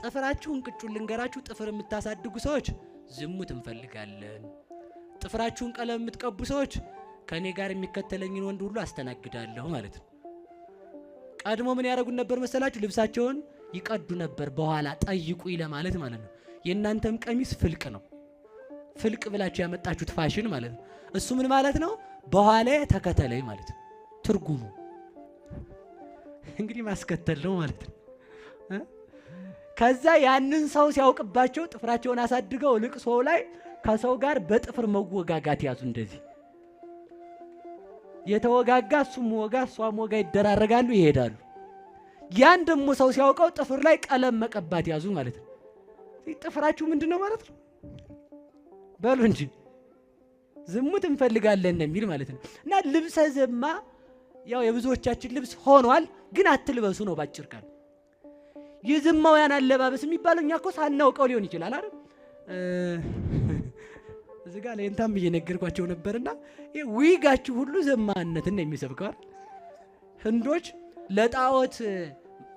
ጥፍራችሁን ቅጩን ልንገራችሁ ጥፍር የምታሳድጉ ሰዎች ዝሙት እንፈልጋለን ጥፍራችሁን ቀለም የምትቀቡ ሰዎች ከኔ ጋር የሚከተለኝን ወንድ ሁሉ አስተናግዳለሁ ማለት ነው ቀድሞ ምን ያደርጉ ነበር መሰላችሁ ልብሳቸውን ይቀዱ ነበር በኋላ ጠይቁ ለማለት ማለት ነው የእናንተም ቀሚስ ፍልቅ ነው ፍልቅ ብላችሁ ያመጣችሁት ፋሽን ማለት ነው እሱ ምን ማለት ነው በኋላ ተከተለኝ ማለት ነው ትርጉሙ እንግዲህ ማስከተል ነው ማለት ነው ከዛ ያንን ሰው ሲያውቅባቸው ጥፍራቸውን አሳድገው ልቅሶ ላይ ከሰው ጋር በጥፍር መወጋጋት ያዙ እንደዚህ የተወጋጋ እሱም ወጋ እሷም ወጋ ይደራረጋሉ ይሄዳሉ ያን ደሞ ሰው ሲያውቀው ጥፍር ላይ ቀለም መቀባት ያዙ ማለት ነው ጥፍራችሁ ምንድነው ማለት ነው በሉ እንጂ ዝሙት እንፈልጋለን የሚል ማለት ነው እና ልብሰ ዘማ ያው የብዙዎቻችን ልብስ ሆኗል ግን አትልበሱ ነው ባጭር ቃል የዘማውያን አለባበስ የሚባለው እኛ እኮ ሳናውቀው ሊሆን ይችላል አይደል እዚህ ጋር ለእንታም እየነገርኳቸው ነበርና ይሄ ዊጋችሁ ሁሉ ዘማነትን ነው የሚሰብከው ህንዶች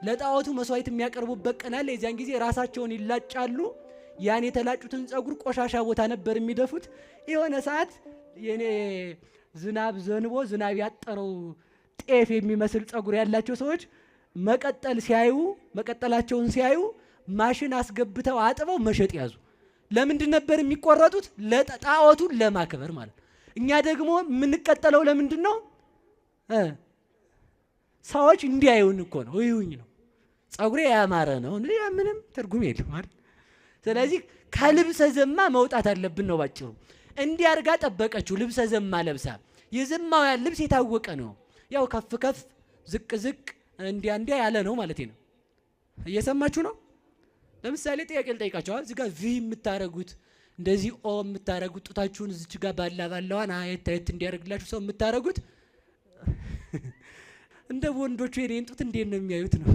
ለጣዖቱ መስዋዕት የሚያቀርቡበት ቀን አለ የዚያን ጊዜ ራሳቸውን ይላጫሉ ያን የተላጩትን ጸጉር ቆሻሻ ቦታ ነበር የሚደፉት የሆነ ሰዓት የኔ ዝናብ ዘንቦ ዝናብ ያጠረው ጤፍ የሚመስል ጸጉር ያላቸው ሰዎች መቀጠላቸውን ሲያዩ ማሽን አስገብተው አጥበው መሸጥ ያዙ ለምንድን ነበር የሚቆረጡት ለጣዖቱን ለማክበር ማለት እኛ ደግሞ የምንቀጠለው ለምንድን ነው ሰዎች እንዲያዩን እኮ ነው ይሁኝ ነው ጸጉሬ ያማረ ነው ምንም ትርጉም የለም አይደል ስለዚህ ከልብሰ ዘማ መውጣት አለብን ነው ባጭሩ እንዲያርጋ ጠበቀችው ልብሰ ዘማ ለብሳ የዘማውያን ልብስ የታወቀ ነው ያው ከፍ ከፍ ዝቅ ዝቅ እንዲያ ያለ ነው ማለት ነው እየሰማችሁ ነው ለምሳሌ ጥያቄ ልጠይቃችሁ እዚህ ጋር ቪ የምታረጉት እንደዚህ ኦ የምታረጉት ጡታችሁን እዚች ጋር ባላዋን አየት እንዲያርግላችሁ ሰው የምታረጉት እንደ ወንዶቹ የኔን ጡት እንዴት ነው የሚያዩት ነው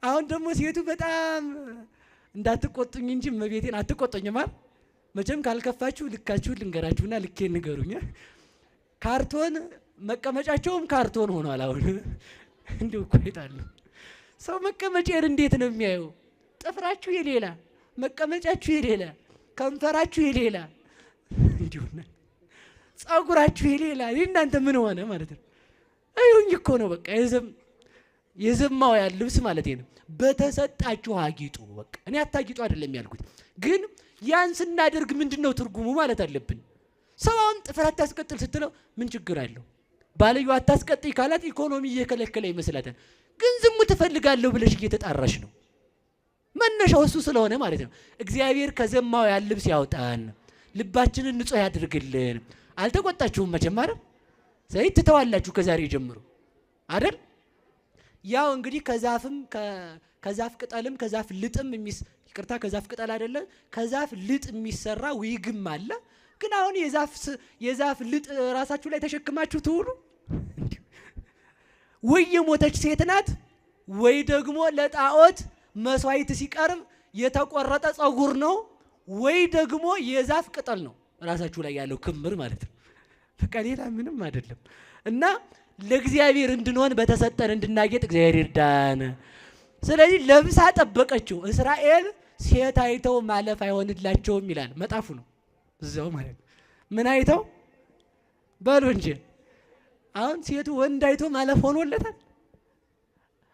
አሁን ደግሞ ሴቱ በጣም እንዳትቆጡኝ እንጂ መቤቴን አትቆጡኝ ማለት መቼም ካልከፋችሁ ልካችሁ ልንገራችሁና ልኬን ንገሩኝ ካርቶን መቀመጫቸውም ካርቶን ሆኗል አሁን እንደው ቆይታሉ ሰው መቀመጫን እንዴት ነው የሚያዩ ጥፍራችሁ የሌላ መቀመጫችሁ የሌላ ከንፈራችሁ የሌላ እንዲሁና ጸጉራችሁ የሌላ እናንተ ምን ሆነ ማለት ነው አይሁን እኮ ነው በቃ የዘማው ያለ ልብስ ማለት ነው በተሰጣችሁ አጊጡ በቃ እኔ አታጊጡ አይደለም ያልኩት ግን ያን ስናደርግ ምንድነው ትርጉሙ ማለት አለብን ሰውን ጥፍር አታስቀጥል ስትለው ምን ችግር አለው ባለዩ አታስቀጥይ ካላት ኢኮኖሚ እየከለከለ ይመስላታል ግን ዝሙት ትፈልጋለሁ ብለሽ እየተጣራሽ ነው መነሻው እሱ ስለሆነ ማለት ነው እግዚአብሔር ከዘማው ያለ ልብስ ያውጣን ልባችንን ንጹህ ያድርግልን አልተቆጣችሁም መቼም አይደል ዘይት ትተዋላችሁ ከዛሬ ጀምሮ አይደል ያው እንግዲህ ከዛፍ ቅጠልም ከዛፍ ልጥም ይቅርታ ከዛፍ ቅጠል አይደለም ከዛፍ ልጥ የሚሰራ ዊግም አለ ግን አሁን የዛፍ ልጥ ራሳችሁ ላይ ተሸክማችሁ ትውሉ ወይ የሞተች ሴት ናት ወይ ደግሞ ለጣዖት መስዋዕት ሲቀርብ የተቆረጠ ጸጉር ነው ወይ ደግሞ የዛፍ ቅጠል ነው ራሳችሁ ላይ ያለው ክምር ማለት ነው በቃ ሌላ ምንም አይደለም እና ለእግዚአብሔር እንድንሆን በተሰጠን እንድናጌጥ እግዚአብሔር ይርዳን ስለዚህ ለብሳ ጠበቀችው እስራኤል ሴት አይተው ማለፍ አይሆንላቸውም ይላል መጣፉ ነው እዛው ማለት ነው ምን አይተው በሉ እንጂ አሁን ሴቱ ወንድ አይቶ ማለፍ ሆኖለታል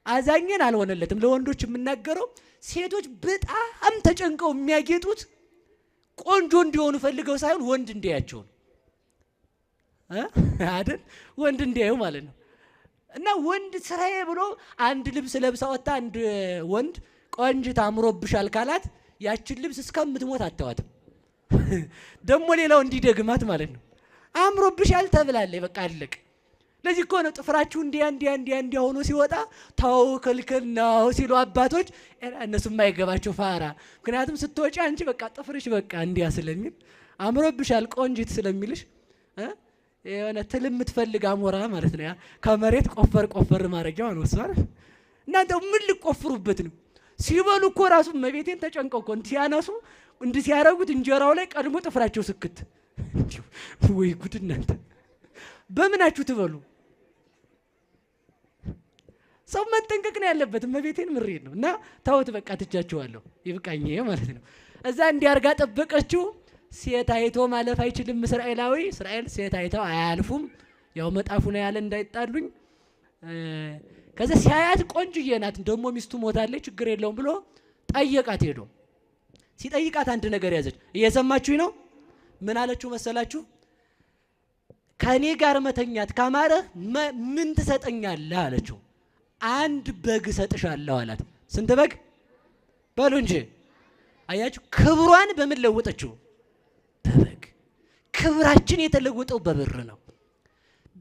አዛኘን አልሆነለትም ለወንዶች የምናገረው ሴቶች በጣም ተጨንቀው የሚያጌጡት ቆንጆ እንዲሆኑ ፈልገው ሳይሆን ወንድ እንዲያያቸው አይደል ወንድ እንዲያዩ ማለት ነው እና ወንድ ስራዬ ብሎ አንድ ልብስ ለብሳ ወጣ አንድ ወንድ ቆንጅት አምሮብሻል ካላት ያችን ልብስ እስከምትሞት አተዋትም ደሞ ሌላው እንዲደግማት ማለት ነው አምሮብሻል ተብላለች በቃ አለቅ ለዚህ እኮ ነው ጥፍራችሁ እንዲያ ሆኖ ሲወጣ ታው ከልከል ነው ሲሉ አባቶች እነሱ የማይገባቸው ፋራ ምክንያቱም ስትወጪ አንቺ በቃ ጥፍርሽ በቃ እንዲያ ስለሚል አምሮብሻል ቆንጅት ስለሚልሽ የሆነ ትልም ትፈልግ አሞራ ማለት ነው ከመሬት ቆፈር ማረጃው ነው እሱ አይደል እናንተ ምን ልቆፍሩበት ነው ሲበሉ እኮ ራሱ መቤቴን ተጨንቀው እኮ ሲያነሱ ሲያረጉት እንጀራው ላይ ቀድሞ ጥፍራቸው ስክት ወይ ጉድ እናንተ በምናችሁ ትበሉ ሰው መጠንቀቅ ነው ያለበት። እመቤቴን ምሬት ነው። እና ተውት በቃ ትቻችኋለሁ ይብቃኝ ማለት ነው። እዛ እንዲያርጋ ጠበቀችው። ሴት አይቶ ማለፍ አይችልም እስራኤላዊ። እስራኤል ሴት አይተው አያልፉም። ያው መጣፉ ነው ያለ እንዳይጣሉኝ። ከዛ ሲያያት ቆንጅዬ ናት፣ ደግሞ ሚስቱ ሞታለች፣ ችግር የለውም ብሎ ጠየቃት። ሄዶ ሲጠይቃት አንድ ነገር ያዘች። እየሰማችሁኝ ነው? ምን አለችው መሰላችሁ? ከኔ ጋር መተኛት ካማረህ ምን ትሰጠኛለህ አለችው። አንድ በግ እሰጥሻለሁ አላት። ስንት በግ በሉ እንጂ። አያችሁ ክብሯን በምን ለወጠችው? በበግ። ክብራችን የተለወጠው በብር ነው።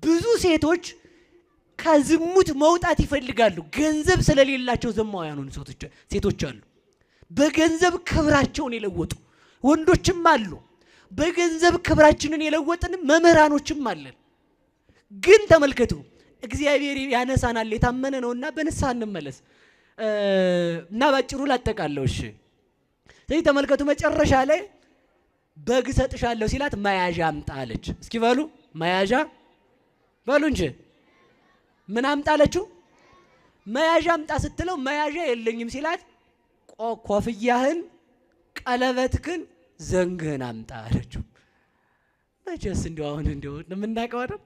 ብዙ ሴቶች ከዝሙት መውጣት ይፈልጋሉ፣ ገንዘብ ስለሌላቸው ዘማውያኑ ሴቶች አሉ። በገንዘብ ክብራቸውን የለወጡ ወንዶችም አሉ። በገንዘብ ክብራችንን የለወጥን መምህራኖችም አለን። ግን ተመልከቱ እግዚአብሔር ያነሳናል፣ የታመነ ነውና በንስሐ እንመለስ እና ባጭሩ ላጠቃለው። እሺ ስለዚህ ተመልከቱ መጨረሻ ላይ በግ ሰጥሻለሁ ሲላት መያዣ አምጣ አለች። እስኪ በሉ መያዣ በሉ እንጂ። ምን አምጣ አለችው? መያዣ አምጣ ስትለው መያዣ የለኝም ሲላት ኮፍያህን፣ ቀለበትህን፣ ዘንግህን አምጣ አለችው። መቼስ እንደው አሁን እንደው የምናውቀው አይደል?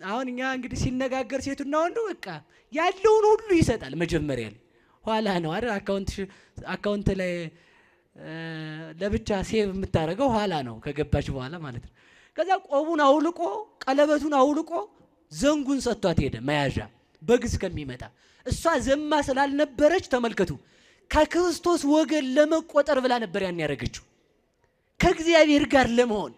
አሁን እኛ እንግዲህ ሲነጋገር ሴቱና ወንዱ በቃ ያለውን ሁሉ ይሰጣል መጀመሪያ ላይ፣ ኋላ ነው አይደል አካውንት ላይ ለብቻ ሴቭ የምታደርገው ኋላ ነው ከገባች በኋላ ማለት ነው። ከዛ ቆቡን አውልቆ ቀለበቱን አውልቆ ዘንጉን ሰጥቷት ሄደ መያዣ በግ እስከሚመጣ። እሷ ዘማ ስላልነበረች ተመልከቱ ከክርስቶስ ወገን ለመቆጠር ብላ ነበር ያን ያደረገችው፣ ከእግዚአብሔር ጋር ለመሆን።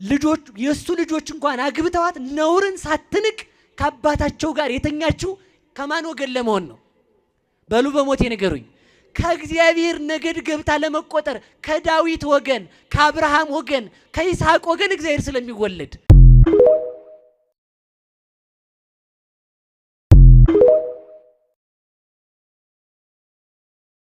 ልጆች የሱ ልጆች እንኳን አግብተዋት ነውርን ሳትንቅ ከአባታቸው ጋር የተኛችው ከማን ወገን ለመሆን ነው? በሉ በሞቴ ንገሩኝ። ከእግዚአብሔር ነገድ ገብታ ለመቆጠር፣ ከዳዊት ወገን፣ ከአብርሃም ወገን፣ ከይስሐቅ ወገን እግዚአብሔር ስለሚወለድ